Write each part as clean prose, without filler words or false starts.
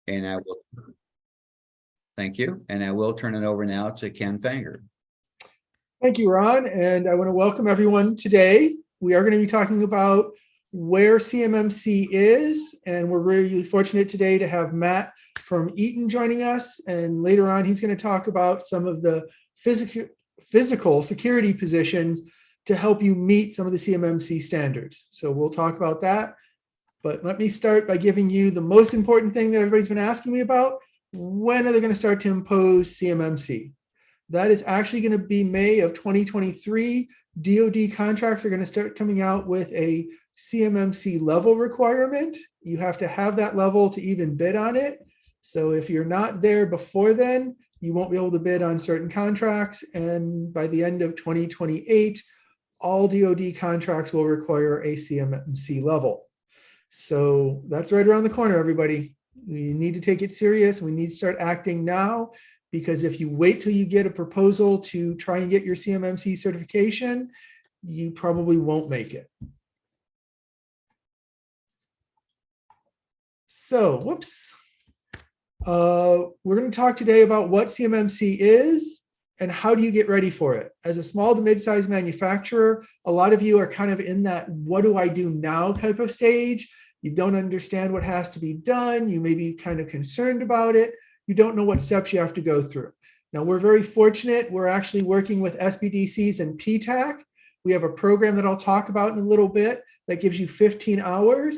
And I will, thank you. And I will turn it over now to Ken Fanger. Thank you, Ron. And I want to welcome everyone today. We are going to be talking about where CMMC is. And we're really fortunate today to have Matt from Eaton joining us. And later on, he's going to talk about some of the physical security positions to help you meet some of the CMMC standards. So we'll talk about that. But let me start by giving you the most important thing that everybody's been asking me about. When are they going to start to impose CMMC? That is actually going to be May of 2023. DoD contracts are going to start coming out with a CMMC level requirement. You have to have that level to even bid on it. So if you're not there before then, you won't be able to bid on certain contracts. And by the end of 2028, all DoD contracts will require a CMMC level. So that's right around the corner, everybody. We need to take it serious. We need to start acting now, because if you wait till you get a proposal to try and get your CMMC certification, you probably won't make it. So, whoops. We're going to talk today about what CMMC is and how do you get ready for it. As a small to mid-sized manufacturer, a lot of you are kind of in that what do I do now type of stage. You don't understand what has to be done. You may be kind of concerned about it. You don't know what steps you have to go through. Now, we're very fortunate. We're actually working with SBDCs and PTAC. We have a program that I'll talk about in a little bit that gives you 15 hours.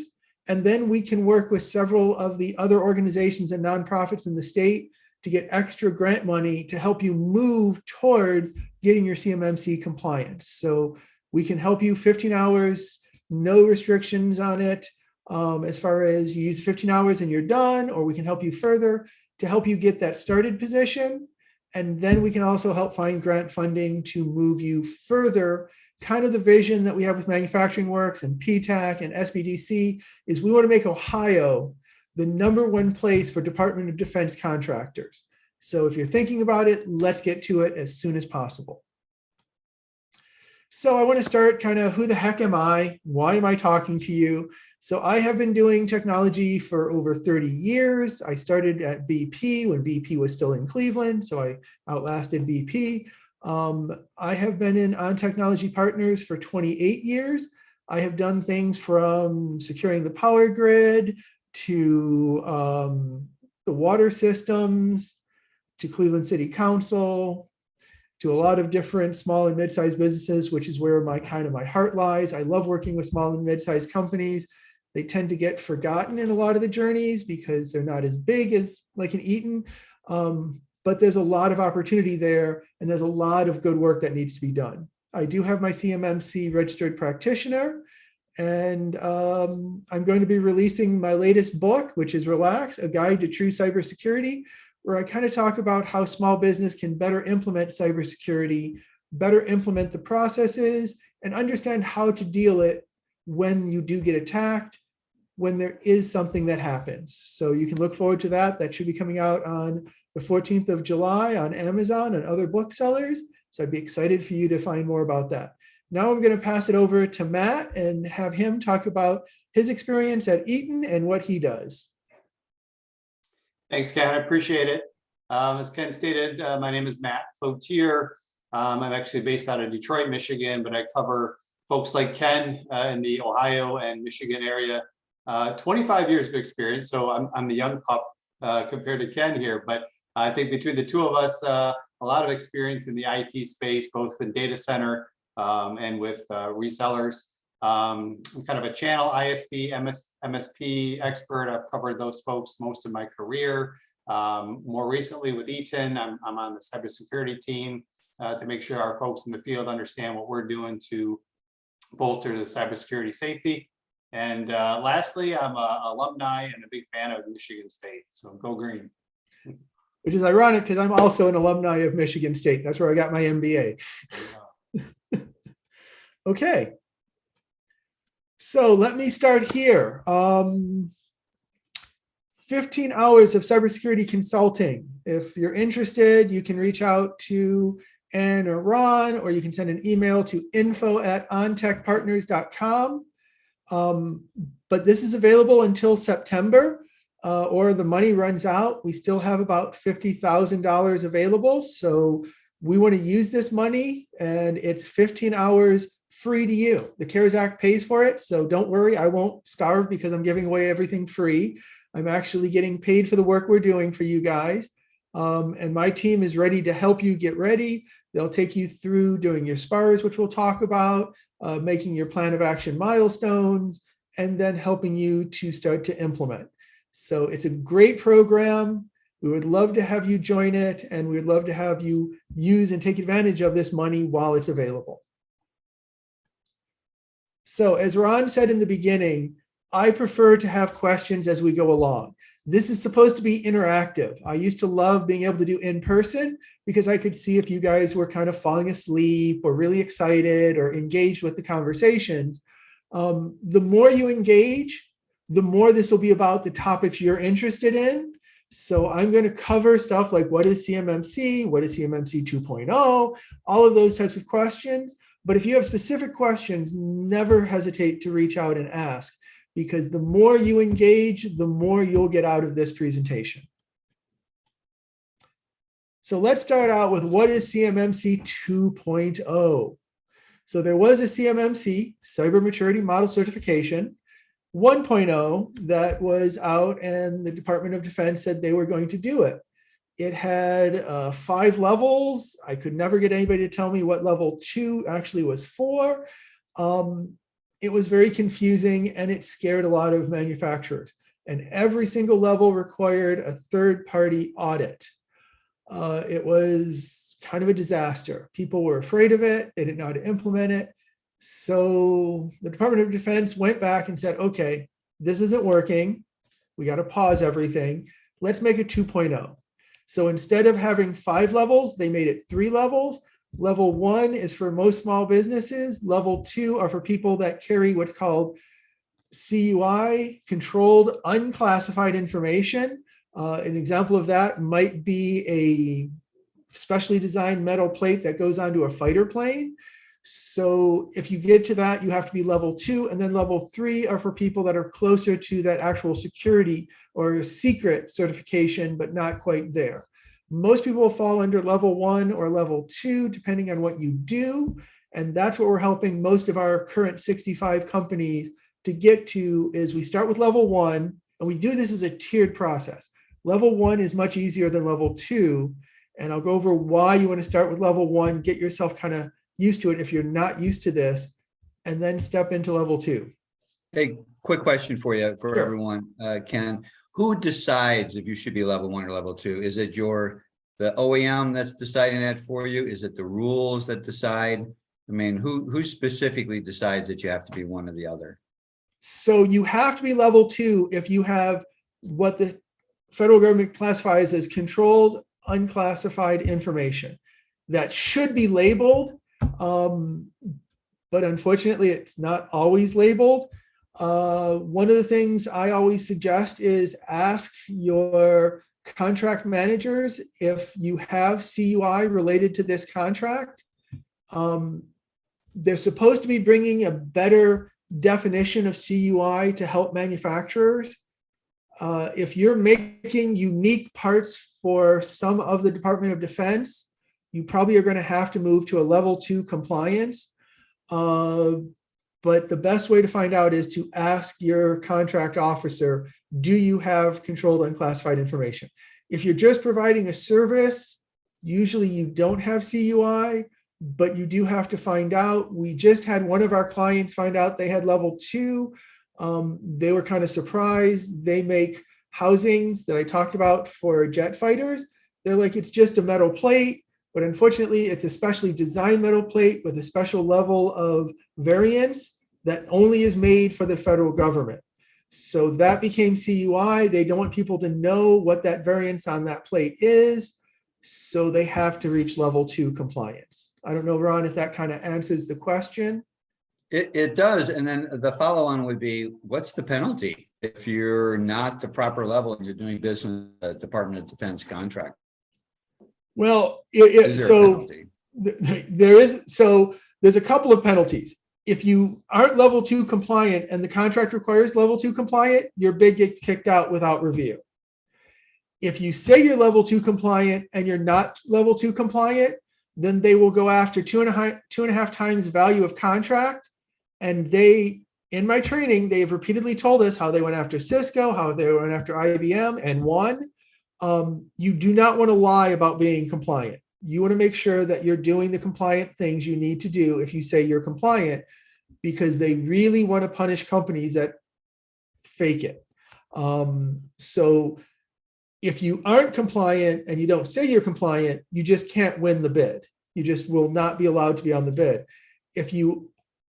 And then we can work with several of the other organizations and nonprofits in the state to get extra grant money to help you move towards getting your CMMC compliance. So we can help you 15 hours, no restrictions on it. As far as you use 15 hours and you're done, or we can help you further to help you get that started position. And then we can also help find grant funding to move you further. Kind of the vision that we have with Manufacturing Works and PTAC and SBDC is we want to make Ohio the #1 place for Department of Defense contractors. So if you're thinking about it, let's get to it as soon as possible. So I want to start kind of who the heck am I? Why am I talking to you? So I have been doing technology for over 30 years. I started at BP when BP was still in Cleveland, so I outlasted BP. I have been on Technology Partners for 28 years. I have done things from securing the power grid to the water systems, to Cleveland City Council, to a lot of different small and mid-sized businesses, which is where my heart lies. I love working with small and mid-sized companies. They tend to get forgotten in a lot of the journeys because they're not as big as like an Eaton, but there's a lot of opportunity there, and there's a lot of good work that needs to be done. I do have my CMMC registered practitioner, and I'm going to be releasing my latest book, which is Relax, A Guide to True Cybersecurity, where I kind of talk about how small business can better implement cybersecurity, better implement the processes, and understand how to deal it when you do get attacked, when there is something that happens. So you can look forward to that. That should be coming out on the 14th of July on Amazon and other booksellers. So I'd be excited for you to find more about that. Now I'm going to pass it over to Matt and have him talk about his experience at Eaton and what he does. Thanks, Ken. I appreciate it. As Ken stated, my name is Matt Cloutier. I'm actually based out of Detroit, Michigan, but I cover folks like Ken in the Ohio and Michigan area. 25 years of experience, so I'm the young pup compared to Ken here, but I think between the two of us, a lot of experience in the IT space, both in data center and with resellers. I'm kind of a channel ISP, MSP expert. I've covered those folks most of my career. More recently with Eaton, I'm on the cybersecurity team to make sure our folks in the field understand what we're doing to bolster the cybersecurity safety. And lastly, I'm an alumni and a big fan of Michigan State, so go green. Which is ironic because I'm also an alumni of Michigan State. That's where I got my MBA. Okay. So let me start here. 15 hours of cybersecurity consulting. If you're interested, you can reach out to Ann or Ron, or you can send an email to info@ontechpartners.com. But this is available until September. or the money runs out, we still have about $50,000 available. So we want to use this money, and it's 15 hours free to you. The CARES Act pays for it. So don't worry, I won't starve because I'm giving away everything free. I'm actually getting paid for the work we're doing for you guys. And my team is ready to help you get ready. They'll take you through doing your SPARs, which we'll talk about, making your plan of action milestones, and then helping you to start to implement. So it's a great program. We would love to have you join it, and we'd love to have you use and take advantage of this money while it's available. So as Ron said in the beginning, I prefer to have questions as we go along. This is supposed to be interactive. I used to love being able to do in person because I could see if you guys were kind of falling asleep or really excited or engaged with the conversations. The more you engage, the more this will be about the topics you're interested in. So I'm going to cover stuff like what is CMMC, what is CMMC 2.0, all of those types of questions. But if you have specific questions, never hesitate to reach out and ask, because the more you engage, the more you'll get out of this presentation. So let's start out with what is CMMC 2.0. So there was a CMMC, Cyber Maturity Model Certification 1.0 that was out, and the Department of Defense said they were going to do it. It had 5 levels. I could never get anybody to tell me what level 2 actually was for. It was very confusing, and it scared a lot of manufacturers. And every single level required a third-party audit. It was kind of a disaster. People were afraid of it. They didn't know how to implement it. So the Department of Defense went back and said, okay, this isn't working. We got to pause everything. Let's make it 2.0. So instead of having 5 levels, they made it 3 levels. Level 1 is for most small businesses. Level 2 are for people that carry what's called CUI, controlled unclassified information. An example of that might be a specially designed metal plate that goes onto a fighter plane. So if you get to that, you have to be level 2, and then level 3 are for people that are closer to that actual security or secret certification, but not quite there. Most people will fall under level 1 or level 2, depending on what you do. And that's what we're helping most of our current 65 companies to get to, is we start with level 1, and we do this as a tiered process. Level 1 is much easier than level 2. And I'll go over why you want to start with level 1, get yourself kind of used to it if you're not used to this, and then step into level 2. Hey, quick question for you, for Sure. everyone, Ken. Who decides if you should be level 1 or level 2? Is it the OEM that's deciding that for you? Is it the rules that decide? I mean, who specifically decides that you have to be one or the other? So you have to be level 2 if you have what the federal government classifies as controlled unclassified information. That should be labeled, but unfortunately it's not always labeled. One of the things I always suggest is ask your contract managers if you have CUI related to this contract. They're supposed to be bringing a better definition of CUI to help manufacturers. If you're making unique parts for some of the Department of Defense, you probably are going to have to move to a level 2 compliance. But the best way to find out is to ask your contract officer, do you have controlled unclassified information? If you're just providing a service, usually you don't have CUI, but you do have to find out. We just had one of our clients find out they had level 2. They were kind of surprised. They make housings that I talked about for jet fighters. They're like, it's just a metal plate, but unfortunately it's a specially designed metal plate with a special level of variance that only is made for the federal government. So that became CUI. They don't want people to know what that variance on that plate is. So they have to reach level 2 compliance. I don't know, Ron, if that kind of answers the question. It does. And then the follow on would be, what's the penalty if you're not the proper level and you're doing business with the Department of Defense contract? Well, Is there a penalty? there's a couple of penalties. if you aren't level 2 compliant and the contract requires level 2 compliant, your bid gets kicked out without review. If you say you're level 2 compliant and you're not level 2 compliant, then they will go after two and a half times value of contract. And they, in my training, they have repeatedly told us how they went after Cisco, how they went after IBM and won. You do not want to lie about being compliant. You want to make sure that you're doing the compliant things you need to do if you say you're compliant, because they really want to punish companies that fake it. So if you aren't compliant and you don't say you're compliant, you just can't win the bid. You just will not be allowed to be on the bid. If you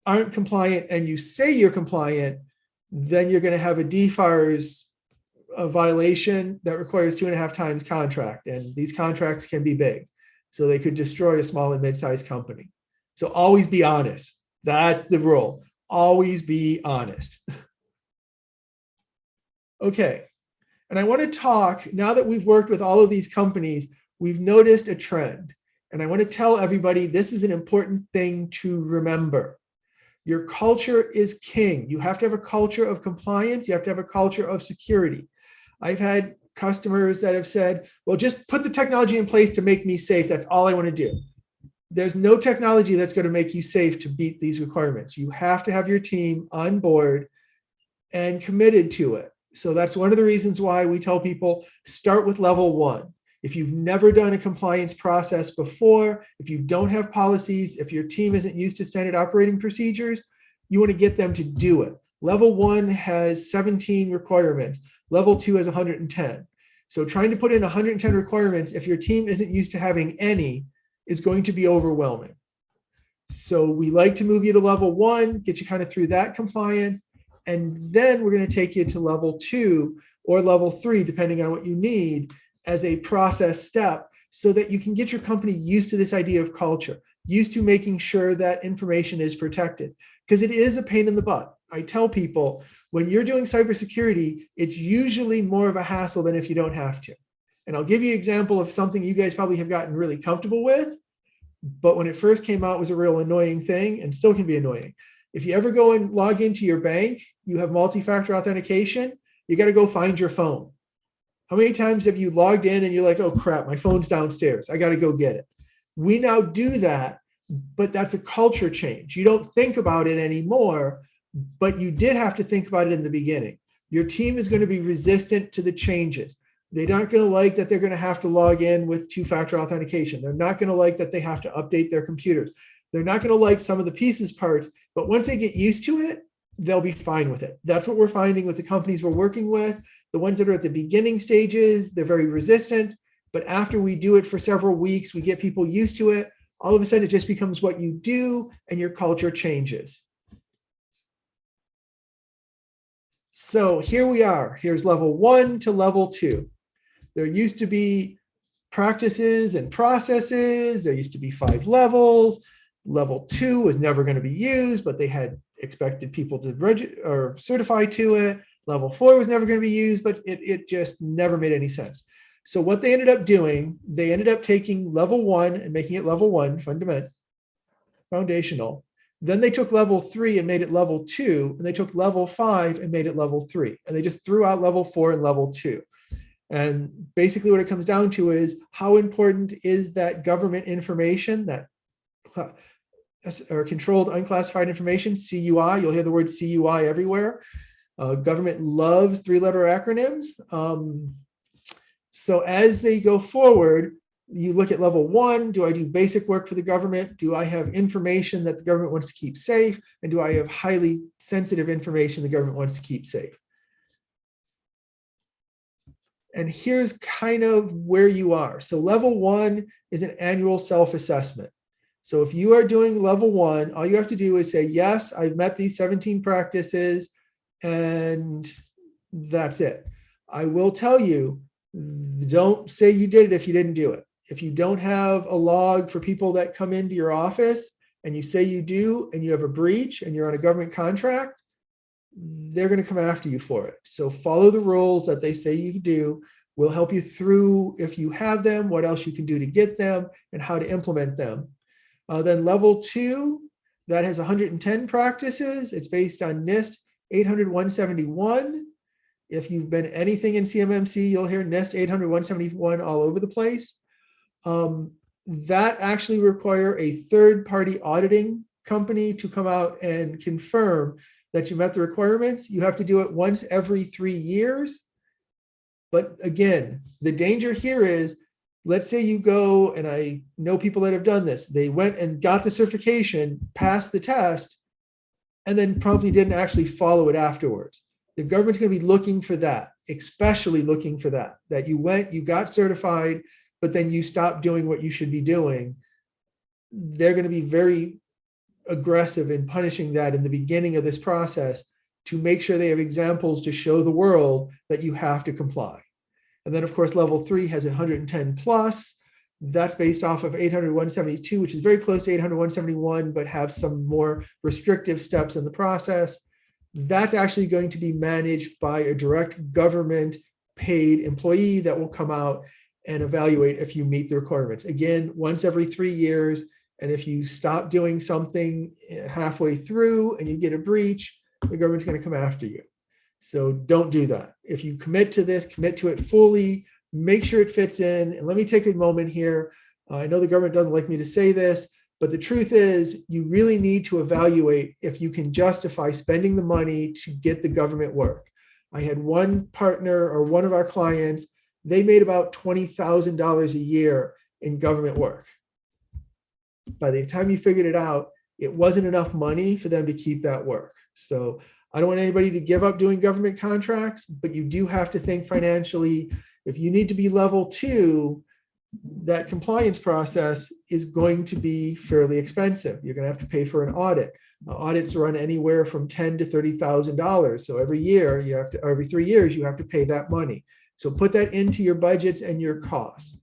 aren't compliant and you say you're compliant, then you're going to have a DFARS violation that requires 2.5 times contract. And these contracts can be big. So they could destroy a small and mid-sized company. So always be honest. That's the rule. Always be honest. Okay. And I want to talk, now that we've worked with all of these companies, we've noticed a trend. And I want to tell everybody this is an important thing to remember. Your culture is king. You have to have a culture of compliance. You have to have a culture of security. I've had customers that have said, well, just put the technology in place to make me safe. That's all I want to do. There's no technology that's going to make you safe to beat these requirements. You have to have your team on board and committed to it. So that's one of the reasons why we tell people start with level 1. If you've never done a compliance process before, if you don't have policies, if your team isn't used to standard operating procedures, you want to get them to do it. Level 1 has 17 requirements. Level 2 has 110. So trying to put in 110 requirements, if your team isn't used to having any, is going to be overwhelming. So we like to move you to level 1, get you kind of through that compliance. And then we're going to take you to level 2 or level 3, depending on what you need, as a process step, so that you can get your company used to this idea of culture, used to making sure that information is protected, because it is a pain in the butt. I tell people, when you're doing cybersecurity, it's usually more of a hassle than if you don't have to. And I'll give you an example of something you guys probably have gotten really comfortable with, but when it first came out, it was a real annoying thing and still can be annoying. If you ever go and log into your bank, you have multi-factor authentication, you got to go find your phone. How many times have you logged in and you're like, oh crap, my phone's downstairs, I got to go get it. We now do that, but that's a culture change. You don't think about it anymore, but you did have to think about it in the beginning. Your team is going to be resistant to the changes. They're not going to like that they're going to have to log in with 2-factor authentication. They're not going to like that they have to update their computers. They're not going to like some of the pieces parts, but once they get used to it, they'll be fine with it. That's what we're finding with the companies we're working with. The ones that are at the beginning stages, they're very resistant, but after we do it for several weeks, we get people used to it. All of a sudden, it just becomes what you do and your culture changes. So here we are. Here's level 1 to level 2. There used to be practices and processes. There used to be 5 levels. Level 2 was never going to be used, but they had expected people to register or certify to it. Level 4 was never going to be used, but it just never made any sense. So what they ended up doing, they ended up taking level 1 and making it level 1, fundamental, foundational. Then they took level 3 and made it level 2, and they took level 5 and made it level 3. And they just threw out level 4 and level 2. And basically what it comes down to is how important is that government information, that or controlled unclassified information, CUI. You'll hear the word CUI everywhere. Government loves 3-letter acronyms. So as they go forward, you look at level 1, do I do basic work for the government? Do I have information that the government wants to keep safe? And do I have highly sensitive information the government wants to keep safe? And here's kind of where you are. So level 1 is an annual self-assessment. So if you are doing level 1, all you have to do is say, yes, I've met these 17 practices, and that's it. I will tell you, don't say you did it if you didn't do it. If you don't have a log for people that come into your office and you say you do, and you have a breach and you're on a government contract, they're going to come after you for it. So follow the rules that they say you do. We'll help you through, if you have them, what else you can do to get them and how to implement them. Then level 2, that has 110 practices. It's based on NIST 800-171. If you've been anything in CMMC, you'll hear NIST 800-171 all over the place. That actually require a third-party auditing company to come out and confirm that you met the requirements. You have to do it once every 3 years. But again, the danger here is, let's say you go, and I know people that have done this, they went and got the certification, passed the test, and then probably didn't actually follow it afterwards. The government's going to be looking for that, especially looking for that you went, you got certified, but then you stopped doing what you should be doing. They're going to be very aggressive in punishing that in the beginning of this process to make sure they have examples to show the world that you have to comply. And then of course, level 3 has 110 plus. That's based off of 800-172, which is very close to 800-171, but have some more restrictive steps in the process. That's actually going to be managed by a direct government paid employee that will come out and evaluate if you meet the requirements. Again, once every 3 years. And if you stop doing something halfway through and you get a breach, the government's going to come after you. So don't do that. If you commit to this, commit to it fully, make sure it fits in. And let me take a moment here. I know the government doesn't like me to say this, but the truth is you really need to evaluate if you can justify spending the money to get the government work. I had one partner or one of our clients, they made about $20,000 a year in government work. By the time you figured it out, it wasn't enough money for them to keep that work. So I don't want anybody to give up doing government contracts, but you do have to think financially. If you need to be level 2, that compliance process is going to be fairly expensive. You're going to have to pay for an audit. Audits run anywhere from $10,000 to $30,000. So every year you have to, every 3 years, you have to pay that money. So put that into your budgets and your costs.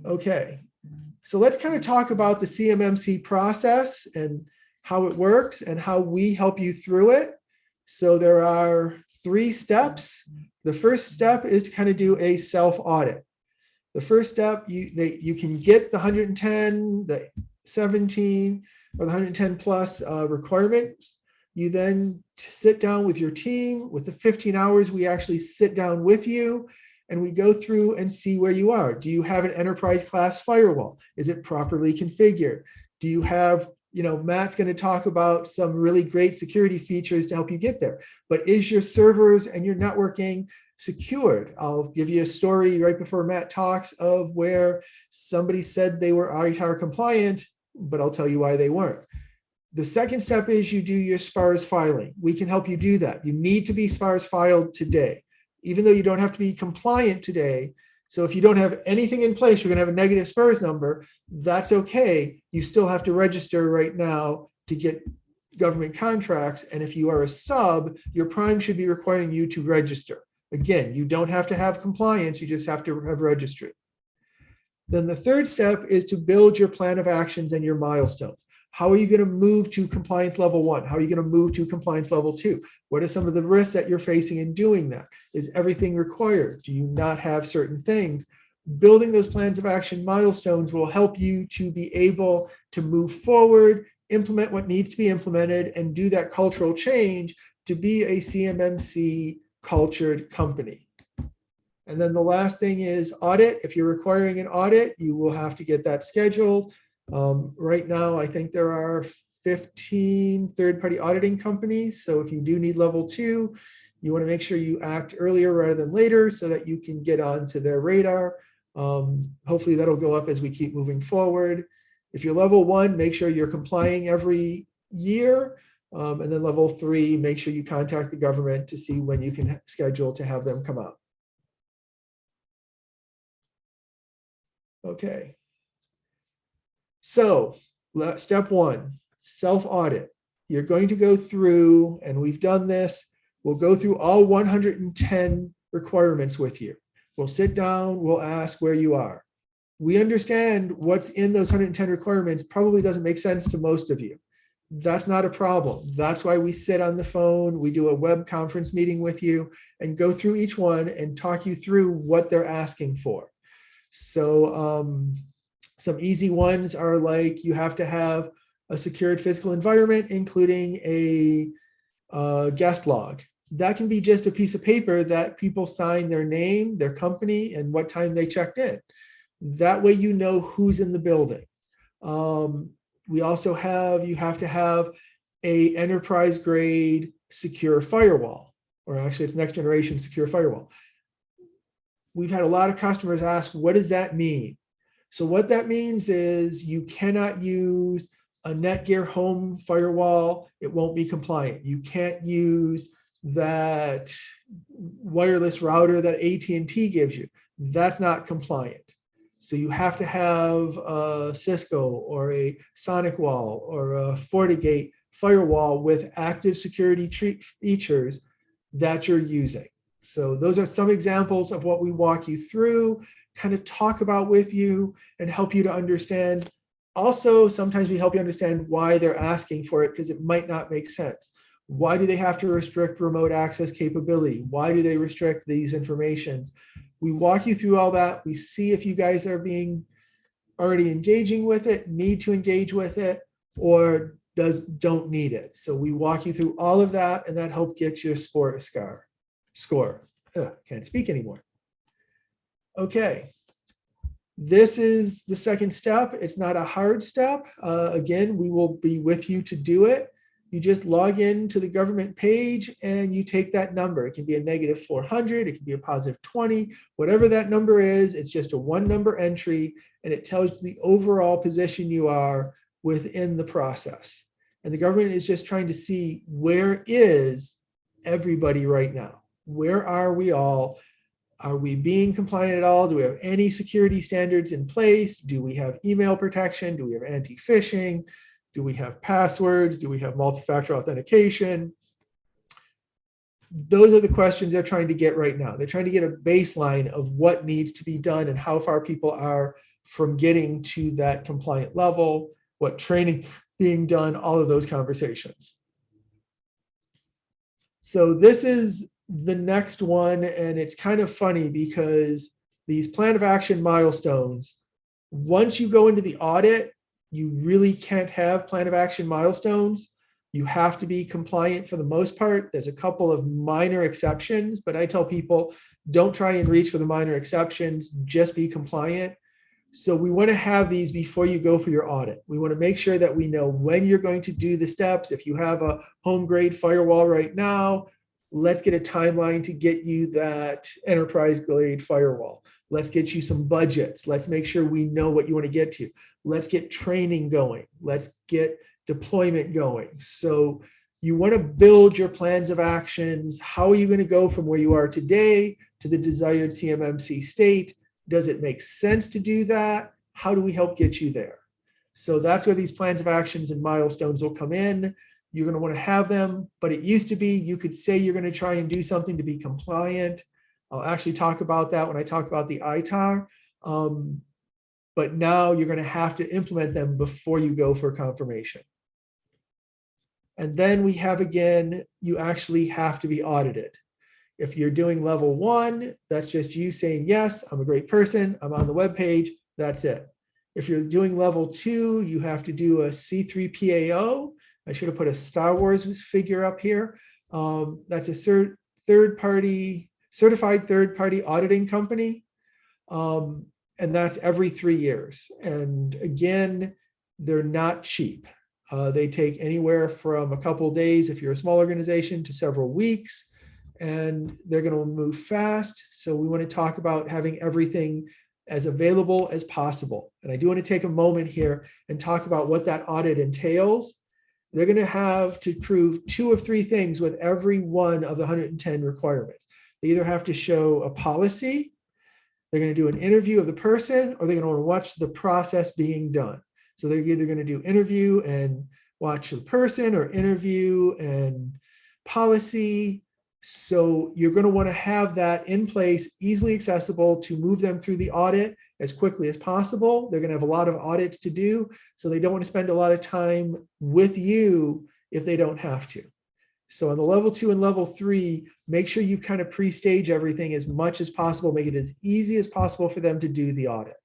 Okay, so let's kind of talk about the CMMC process and how it works and how we help you through it. So there are 3 steps. The first step is to kind of do a self-audit. The first step, you can get the 110, the 17, or the 110 plus requirements. You then sit down with your team. With the 15 hours, we actually sit down with you and we go through and see where you are. Do you have an enterprise class firewall? Is it properly configured? Do you have, Matt's going to talk about some really great security features to help you get there. But is your servers and your networking secured? I'll give you a story right before Matt talks of where somebody said they were ITAR compliant, but I'll tell you why they weren't. The second step is you do your SPARS filing. We can help you do that. You need to be SPARS filed today, even though you don't have to be compliant today. So if you don't have anything in place, you're going to have a negative SPARS number. That's okay. You still have to register right now to get government contracts. And if you are a sub, your prime should be requiring you to register. Again, you don't have to have compliance. You just have to have registry. Then the third step is to build your plan of actions and your milestones. How are you going to move to compliance level 1? How are you going to move to compliance level 2? What are some of the risks that you're facing in doing that? Is everything required? Do you not have certain things? Building those plans of action milestones will help you to be able to move forward, implement what needs to be implemented, and do that cultural change to be a CMMC cultured company. And then the last thing is audit. If you're requiring an audit, you will have to get that scheduled. Right now, I think there are 15 third-party auditing companies. So if you do need level 2, you want to make sure you act earlier rather than later so that you can get onto their radar. Hopefully that'll go up as we keep moving forward. If you're level 1, make sure you're complying every year. And then level 3, make sure you contact the government to see when you can schedule to have them come out. Okay. So step 1, self-audit. You're going to go through, and we've done this, we'll go through all 110 requirements with you. We'll sit down, we'll ask where you are. We understand what's in those 110 requirements probably doesn't make sense to most of you. That's not a problem. That's why we sit on the phone, we do a web conference meeting with you and go through each one and talk you through what they're asking for. So Some easy ones are like you have to have a secured physical environment, including a guest log. That can be just a piece of paper that people sign their name, their company, and what time they checked in. That way you know who's in the building. We also have, you have to have a enterprise grade secure firewall, or actually it's next generation secure firewall. We've had a lot of customers ask, what does that mean? So what that means is you cannot use a Netgear home firewall. It won't be compliant. You can't use that wireless router that AT&T gives you. That's not compliant. So you have to have a Cisco or a SonicWall or a FortiGate firewall with active security features that you're using. So those are some examples of what we walk you through, kind of talk about with you and help you to understand. Also, sometimes we help you understand why they're asking for it, because it might not make sense. Why do they have to restrict remote access capability? Why do they restrict these informations? We walk you through all that. We see if you guys are being already engaging with it, need to engage with it, or don't need it. So we walk you through all of that, and that helps get your score. Can't speak anymore. Okay. This is the second step. It's not a hard step. Again, we will be with you to do it. You just log in to the government page and you take that number. It can be a -400, it can be a +20, whatever that number is, it's just a one number entry and it tells you the overall position you are within the process. And the government is just trying to see, where is everybody right now? Where are we all? Are we being compliant at all? Do we have any security standards in place? Do we have email protection? Do we have anti-phishing? Do we have passwords? Do we have multi-factor authentication? Those are the questions they're trying to get right now. They're trying to get a baseline of what needs to be done and how far people are from getting to that compliant level, what training being done, all of those conversations. So this is the next one, and it's kind of funny because these plan of action milestones, once you go into the audit, you really can't have plan of action milestones. You have to be compliant for the most part. There's a couple of minor exceptions, but I tell people, don't try and reach for the minor exceptions, just be compliant. So we want to have these before you go for your audit. We want to make sure that we know when you're going to do the steps. If you have a home grade firewall right now, let's get a timeline to get you that enterprise grade firewall. Let's get you some budgets. Let's make sure we know what you want to get to. Let's get training going. Let's get deployment going. So you want to build your plans of actions. How are you going to go from where you are today to the desired CMMC state? Does it make sense to do that? How do we help get you there? So that's where these plans of actions and milestones will come in. You're going to want to have them, but it used to be you could say you're going to try and do something to be compliant. I'll actually talk about that when I talk about the ITAR. But now you're going to have to implement them before you go for confirmation. And then we have, again, you actually have to be audited. If you're doing level 1, that's just you saying, yes, I'm a great person, I'm on the web page, that's it. If you're doing level 2, you have to do a C3PAO. I should have put a Star Wars figure up here. That's a certified third-party auditing company. And that's every 3 years. And again, they're not cheap. They take anywhere from a couple of days if you're a small organization to several weeks, and they're going to move fast. So we want to talk about having everything as available as possible. And I do want to take a moment here and talk about what that audit entails. They're going to have to prove 2 of 3 things with every one of the 110 requirements. They either have to show a policy, they're going to do an interview of the person, or they're going to want to watch the process being done. So they're either going to do interview and watch the person, or interview and policy. So you're going to want to have that in place, easily accessible to move them through the audit as quickly as possible. They're going to have a lot of audits to do, so they don't want to spend a lot of time with you if they don't have to. So on the level 2 and level 3, make sure you kind of pre-stage everything as much as possible, make it as easy as possible for them to do the audit.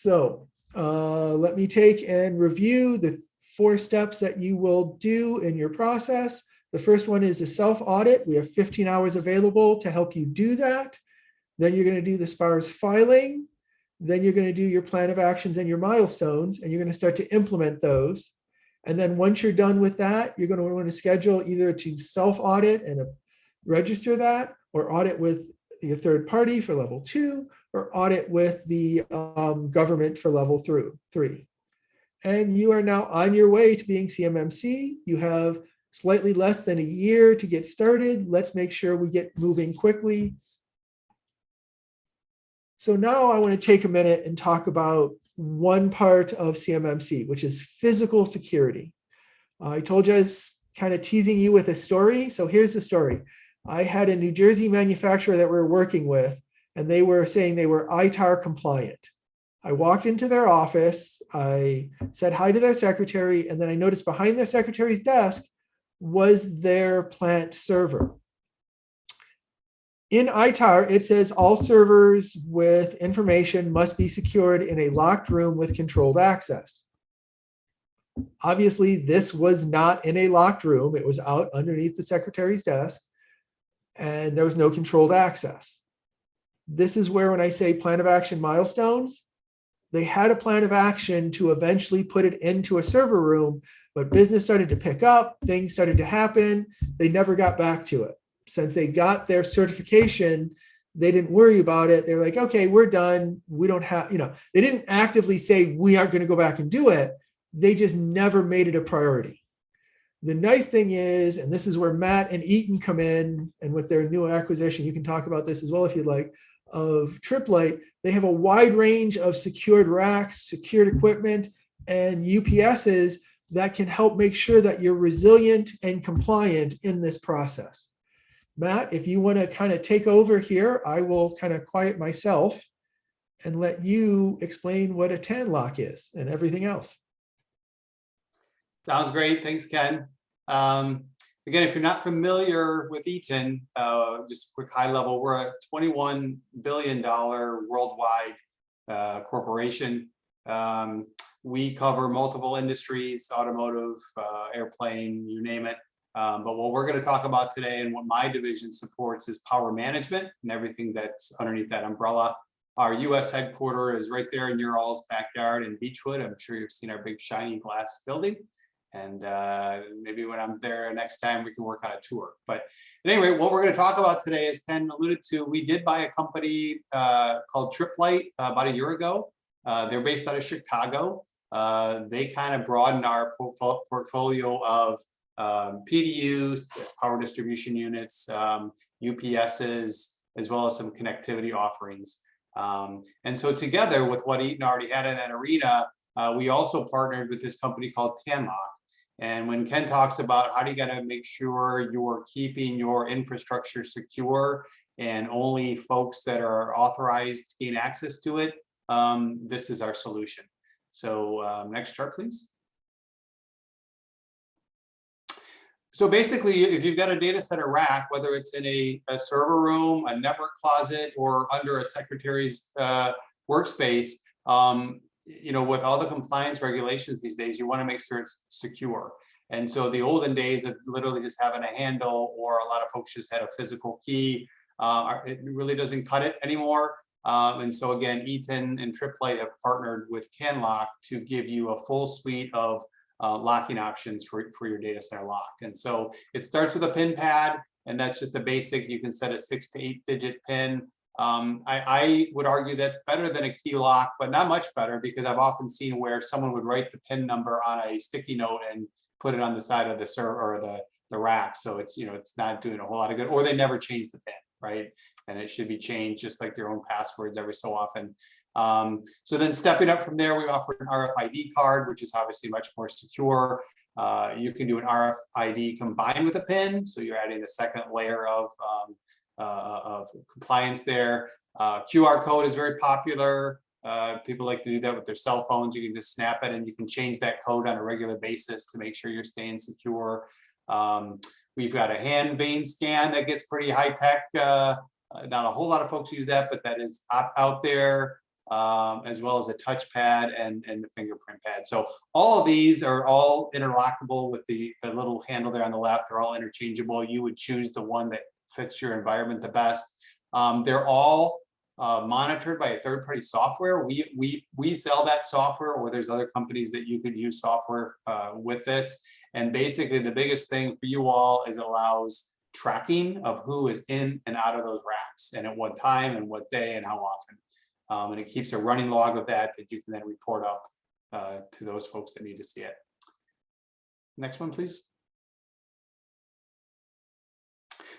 So let me take and review the 4 steps that you will do in your process. The first one is a self-audit. We have 15 hours available to help you do that. Then you're going to do the SPARS filing. Then you're going to do your plan of actions and your milestones, and you're going to start to implement those. And then once you're done with that, you're going to want to schedule either to self-audit and register that, or audit with your third party for level 2, or audit with the government for level 3. And you are now on your way to being CMMC. You have slightly less than a year to get started. Let's make sure we get moving quickly. So now I want to take a minute and talk about one part of CMMC, which is physical security. I told you I was kind of teasing you with a story. So here's the story. I had a New Jersey manufacturer that we're working with, and they were saying they were ITAR compliant. I walked into their office, I said hi to their secretary, and then I noticed behind their secretary's desk was their plant server. In ITAR, it says all servers with information must be secured in a locked room with controlled access. Obviously, this was not in a locked room. It was out underneath the secretary's desk, and there was no controlled access. This is where, when I say plan of action milestones, they had a plan of action to eventually put it into a server room, but business started to pick up, things started to happen. They never got back to it. Since they got their certification, they didn't worry about it. They're like, okay, we're done. We don't have, they didn't actively say we aren't going to go back and do it. They just never made it a priority. The nice thing is, and this is where Matt and Eaton come in, and with their new acquisition, you can talk about this as well if you'd like, of Triplite, they have a wide range of secured racks, secured equipment, and UPSs that can help make sure that you're resilient and compliant in this process. Matt, if you want to kind of take over here, I will kind of quiet myself and let you explain what a TAN lock is and everything else. Sounds great. Thanks, Ken. Again, if you're not familiar with Eaton, just quick high level, we're a $21 billion worldwide corporation. We cover multiple industries, automotive, airplane, you name it. But what we're going to talk about today and what my division supports is power management and everything that's underneath that umbrella. Our US headquarters is right there in your all's backyard in Beechwood. I'm sure you've seen our big shiny glass building. And maybe when I'm there next time, we can work on a tour. But anyway, what we're going to talk about today, as Ken alluded to, we did buy a company called Triplite about a year ago. They're based out of Chicago. They kind of broadened our portfolio of PDUs, that's power distribution units, UPSs, as well as some connectivity offerings. And so together with what Eaton already had in that arena, we also partnered with this company called TANlock. And when Ken talks about how do you got to make sure you're keeping your infrastructure secure and only folks that are authorized to gain access to it, this is our solution. So next chart, please. So basically, if you've got a data center rack, whether it's in a server room, a network closet, or under a secretary's workspace, with all the compliance regulations these days, you want to make sure it's secure. And so the olden days of literally just having a handle, or a lot of folks just had a physical key, it really doesn't cut it anymore. And so again, Eaton and Triplite have partnered with TANlock to give you a full suite of locking options for your data center lock. And so it starts with a pin pad, and that's just a basic. You can set a 6 to 8 digit pin. I would argue that's better than a key lock, but not much better, because I've often seen where someone would write the pin number on a sticky note and put it on the side of the server or the rack. So it's, it's not doing a whole lot of good, or they never change the pin, right? And it should be changed just like your own passwords every so often. So then stepping up from there, we offer an RFID card, which is obviously much more secure. You can do an RFID combined with a PIN, so you're adding a second layer of compliance there. QR code is very popular. People like to do that with their cell phones. You can just snap it and you can change that code on a regular basis to make sure you're staying secure. We've got a hand vein scan that gets pretty high tech. Not a whole lot of folks use that, but that is out there. as well as a touchpad and the fingerprint pad. So all of these are all interlockable with the little handle there on the left. They're all interchangeable. You would choose the one that fits your environment the best. They're all monitored by a third-party software. We sell that software, or there's other companies that you could use software with this. And basically the biggest thing for you all is it allows tracking of who is in and out of those racks and at what time and what day and how often. And it keeps a running log of that you can then report up to those folks that need to see it. Next one, please.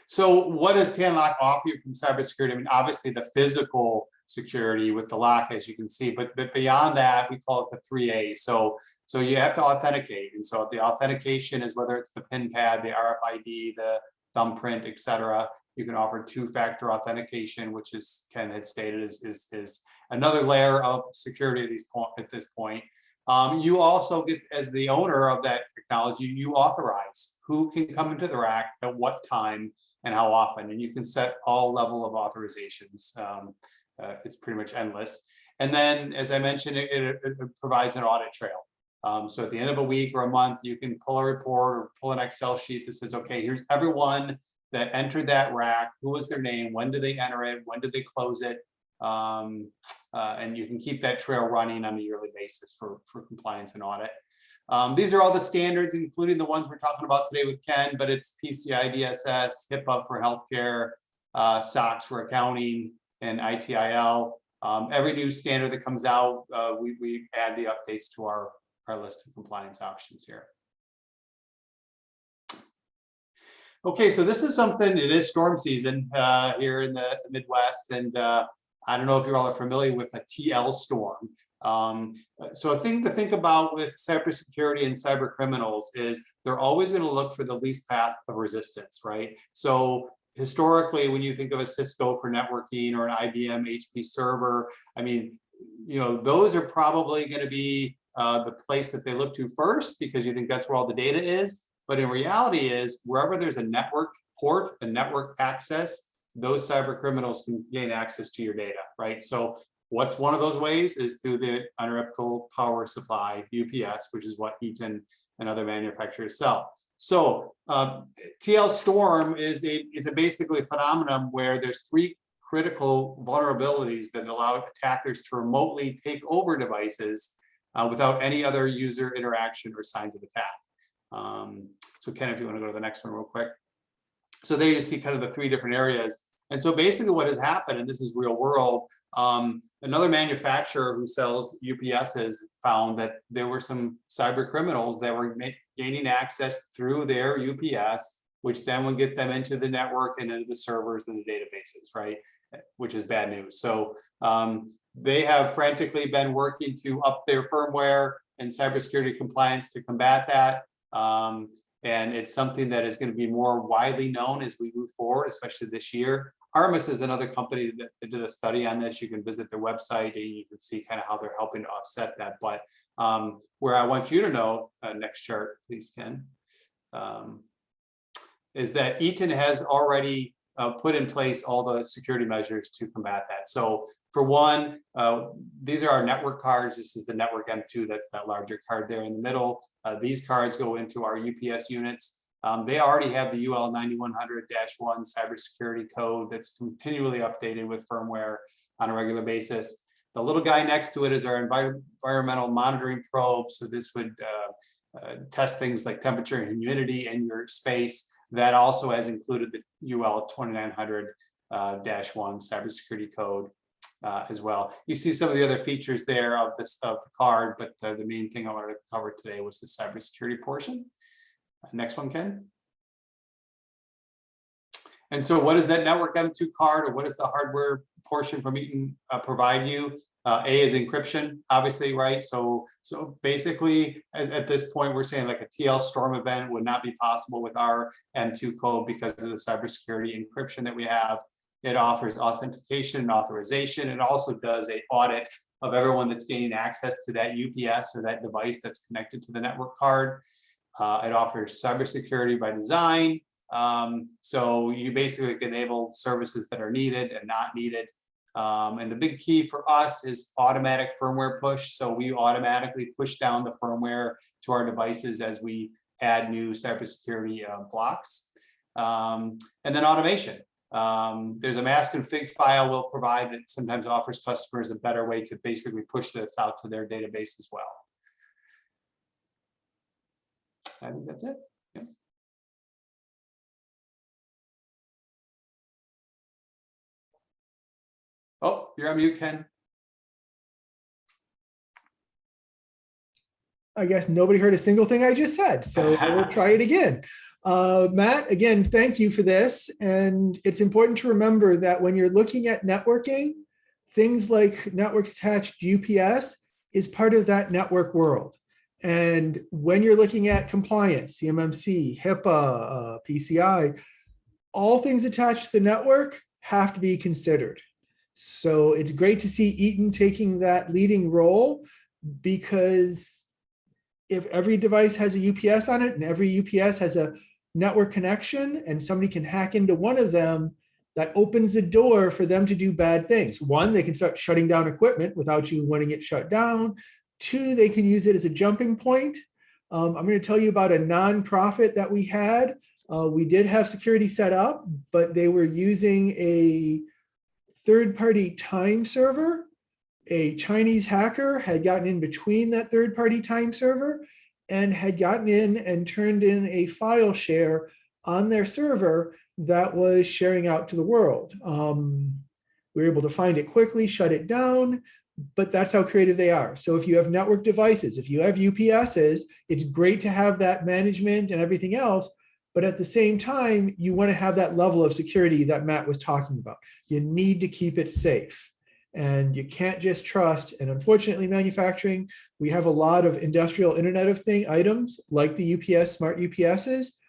So what does TLStorm offer you from cybersecurity? I mean, obviously the physical security with the lock, as you can see, but beyond that, we call it the 3A. So you have to authenticate. And so the authentication is whether it's the PIN pad, the RFID, the thumbprint, et cetera. You can offer two-factor authentication, which is Ken had stated is another layer of security at this point. You also get, as the owner of that technology, you authorize who can come into the rack at what time and how often, and you can set all level of authorizations. It's pretty much endless. And then, as I mentioned, it provides an audit trail. So at the end of a week or a month, you can pull a report or pull an Excel sheet that says, okay, here's everyone that entered that rack, who was their name, when did they enter it, when did they close it, and you can keep that trail running on a yearly basis for compliance and audit. These are all the standards, including the ones we're talking about today with Ken, but it's PCI DSS, HIPAA for healthcare, SOX for accounting, and ITIL. Every new standard that comes out, we add the updates to our list of compliance options here. Okay, so this is something, it is storm season here in the Midwest, and I don't know if you all are familiar with a TLStorm. So a thing to think about with cybersecurity and cyber criminals is they're always going to look for the least path of resistance, right? So historically, when you think of a Cisco for networking or an IBM HP server, I mean, you know, those are probably going to be the place that they look to first because you think that's where all the data is. But in reality is wherever there's a network port, a network access, those cyber criminals can gain access to your data, right? So what's one of those ways is through the uninterruptible power supply, UPS, which is what Eaton and other manufacturers sell. So TLStorm is a basically a phenomenon where there's three critical vulnerabilities that allow attackers to remotely take over devices without any other user interaction or signs of attack. So Ken, if you want to go to the next one real quick. So there you see kind of the three different areas. And so basically what has happened, and this is real world, another manufacturer who sells UPSs found that there were some cyber criminals that were gaining access through their UPS, which then would get them into the network and into the servers and the databases, right? Which is bad news. So they have frantically been working to up their firmware and cybersecurity compliance to combat that. And it's something that is going to be more widely known as we move forward, especially this year. Armis is another company that did a study on this. You can visit their website and you can see kind of how they're helping to offset that. But where I want you to know, next chart, please, Ken, is that Eaton has already put in place all the security measures to combat that. So for one, these are our network cards. This is the network M2, that's that larger card there in the middle. These cards go into our UPS units. They already have the UL 9100-1 cybersecurity code that's continually updated with firmware on a regular basis. The little guy next to it is our environmental monitoring probe. So this would test things like temperature and humidity in your space. That also has included the UL 2900-1 cybersecurity code as well. You see some of the other features there of the card, but the main thing I wanted to cover today was the cybersecurity portion. Next one, Ken. And so what does that network M2 card, or what does the hardware portion from Eaton provide you? A is encryption, obviously, right? So basically, at this point, we're saying like a TLStorm event would not be possible with our M2 code because of the cybersecurity encryption that we have. It offers authentication and authorization. It also does an audit of everyone that's gaining access to that UPS or that device that's connected to the network card. It offers cybersecurity by design. So you basically can enable services that are needed and not needed. And the big key for us is automatic firmware push. So we automatically push down the firmware to our devices as we add new cybersecurity blocks. And then automation. There's a mask config file we'll provide that sometimes offers customers a better way to basically push this out to their database as well. I think that's it. Yeah. Oh, you're on mute, Ken. I guess nobody heard a single thing I just said, so we'll try it again. Matt, again, thank you for this. And it's important to remember that when you're looking at networking, things like network attached UPS is part of that network world. And when you're looking at compliance, CMMC, HIPAA, PCI, all things attached to the network have to be considered. So it's great to see Eaton taking that leading role, because if every device has a UPS on it and every UPS has a network connection and somebody can hack into one of them, that opens the door for them to do bad things. One, they can start shutting down equipment without you wanting it shut down. Two, they can use it as a jumping point. I'm going to tell you about a nonprofit that we had. We did have security set up, but they were using a third-party time server. A Chinese hacker had gotten in between that third-party time server and had gotten in and turned in a file share on their server that was sharing out to the world. We were able to find it quickly, shut it down, but that's how creative they are. So if you have network devices, if you have UPSs, it's great to have that management and everything else, but at the same time, you want to have that level of security that Matt was talking about. You need to keep it safe. And you can't just trust. And unfortunately, manufacturing, we have a lot of industrial Internet of Things items like the UPS, smart UPSs.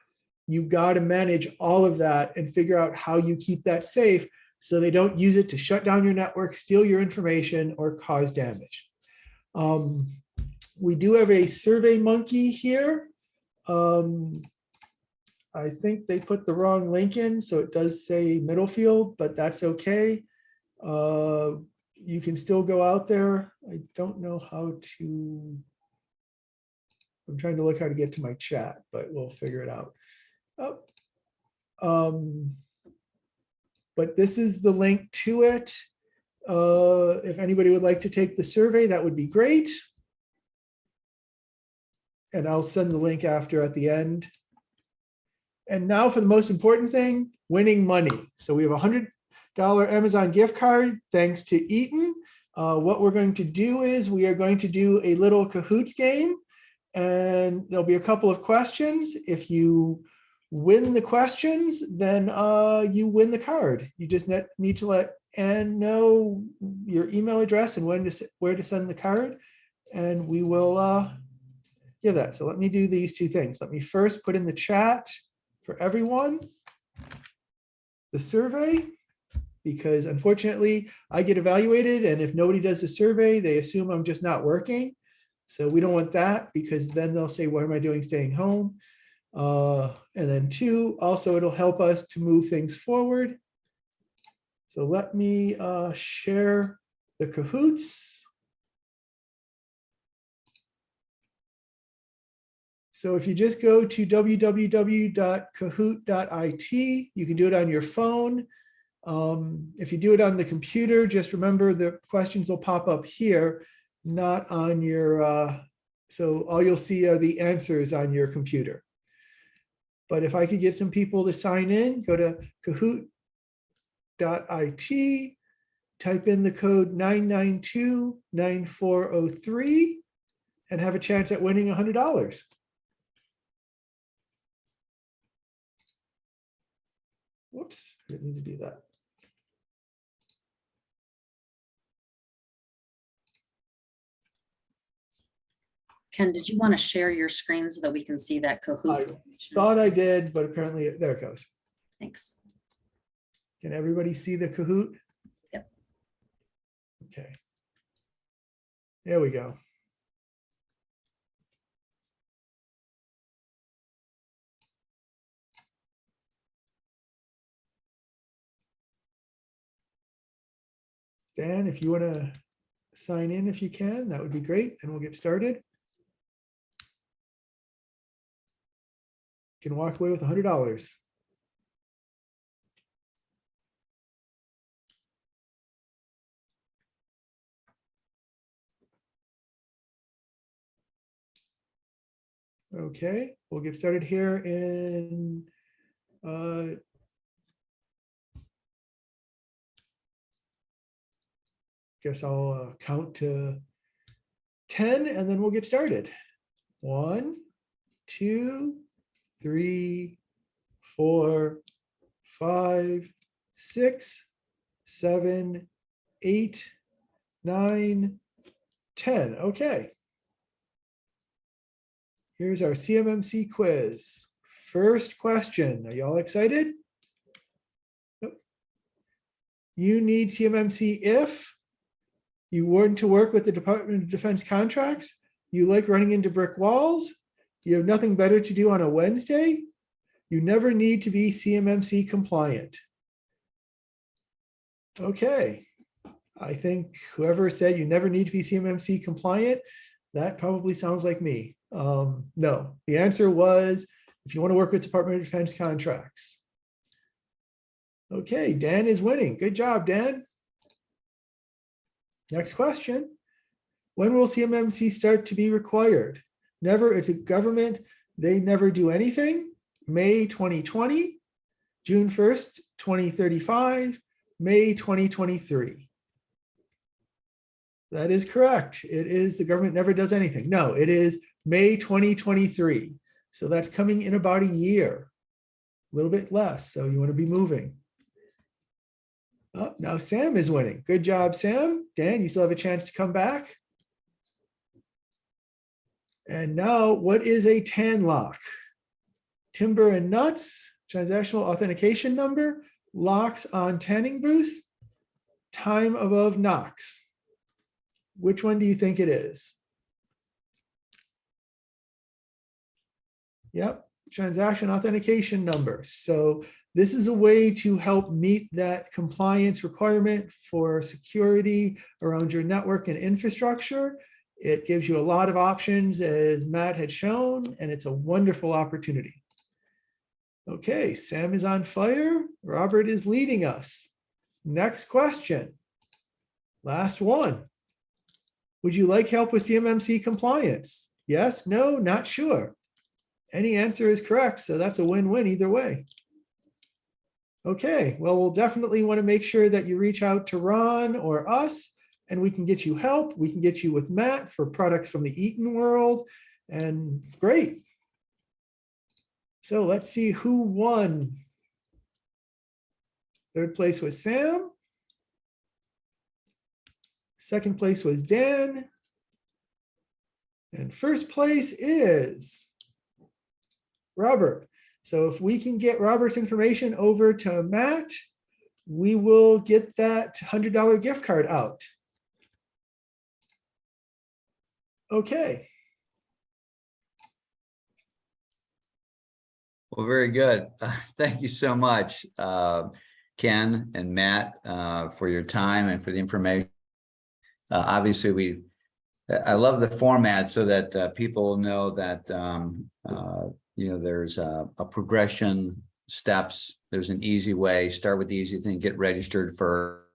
You've got to manage all of that and figure out how you keep that safe so they don't use it to shut down your network, steal your information, or cause damage. We do have a Survey Monkey here. I think they put the wrong link in, so it does say Middlefield, but that's okay. You can still go out there. I don't know how to, I'm trying to look how to get to my chat, but we'll figure it out. But this is the link to it. If anybody would like to take the survey, that would be great. And I'll send the link after at the end. And now for the most important thing, winning money. So we have $100 Amazon gift card, thanks to Eaton. What we're going to do is we are going to do a little Kahoots game, and there'll be a couple of questions. If you win the questions, then you win the card. You just need to let Ann know your email address and where to send the card, and we will give that. So let me do these two things. Let me first put in the chat for everyone the survey, because unfortunately I get evaluated, and if nobody does the survey, they assume I'm just not working. So we don't want that, because then they'll say, what am I doing staying home? And then two, also it'll help us to move things forward. So let me share the Kahoots. So if you just go to www.kahoot.it, you can do it on your phone. If you do it on the computer, just remember the questions will pop up here, not on your, so all you'll see are the answers on your computer. But if I could get some people to sign in, go to kahoot.it, type in the code 9929403, and have a chance at winning $100. Whoops, I didn't need to do that. Ken, did you want to share your screen so that we can see that Kahoot? I thought I did, but apparently there it goes. Thanks. Can everybody see the Kahoot? Yep. Okay. There we go. Dan, if you want to sign in if you can, that would be great, and we'll get started. You can walk away with $100. Okay, we'll get started here in guess I'll count to 10 and then we'll get started. 1, 2, 3, 4, 5, 6, 7, 8, 9, 10. Okay. Here's our CMMC quiz. First question. Are y'all excited? Nope. You need CMMC if you want to work with the Department of Defense contracts, you like running into brick walls, you have nothing better to do on a Wednesday, you never need to be CMMC compliant. Okay. I think whoever said you never need to be CMMC compliant, that probably sounds like me. No, the answer was if you want to work with Department of Defense contracts. Okay, Dan is winning. Good job, Dan. Next question. When will CMMC start to be required? Never, it's a government. They never do anything. May 2020, June 1st, 2035, May 2023. That is correct. It is the government never does anything. No, it is May 2023. So that's coming in about a year, a little bit less. So you want to be moving. Oh, now Sam is winning. Good job, Sam. Dan, you still have a chance to come back. And now, what is a TAN lock? Timber and nuts, transactional authentication number, locks on tanning booth, time above knocks. Which one do you think it is? Yep, transaction authentication number. So this is a way to help meet that compliance requirement for security around your network and infrastructure. It gives you a lot of options, as Matt had shown, and it's a wonderful opportunity. Okay, Sam is on fire. Robert is leading us. Next question. Last one. Would you like help with CMMC compliance? Yes, no, not sure. Any answer is correct, so that's a win-win either way. Okay, well, we'll definitely want to make sure that you reach out to Ron or us, and we can get you help. We can get you with Matt for products from the Eaton world, and great. So let's see who won. Third place was Sam. Second place was Dan. And first place is Robert. So if we can get Robert's information over to Matt, we will get that $100 gift card out. Okay. Well, very good. Thank you so much, Ken and Matt, for your time and for the information. Obviously, I love the format so that people know that you know, there's a progression, steps. There's an easy way. Start with the easy thing. Get registered for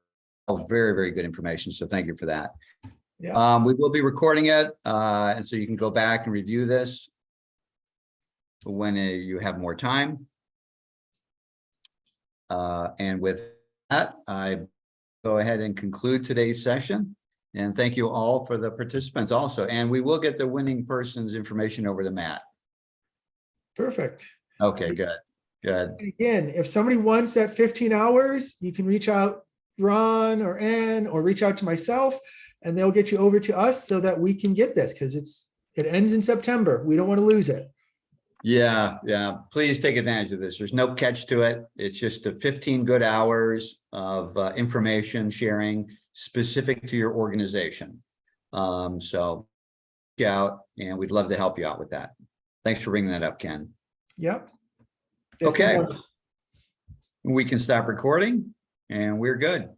very, very good information. So thank you for that. Yeah. We will be recording it, and so you can go back and review this when you have more time. And with that, I go ahead and conclude today's session. And thank you all for the participants also. And we will get the winning person's information over to Matt. Perfect. Okay, good. Good. Again, if somebody wants that 15 hours, you can reach out Ron or Ann or reach out to myself, and they'll get you over to us so that we can get this, because it ends in September. We don't want to lose it. Yeah, yeah. Please take advantage of this. There's no catch to it. It's just the 15 good hours of information sharing specific to your organization. So reach out, and we'd love to help you out with that. Thanks for bringing that up, Ken. Yep. Okay. We can stop recording, and we're good.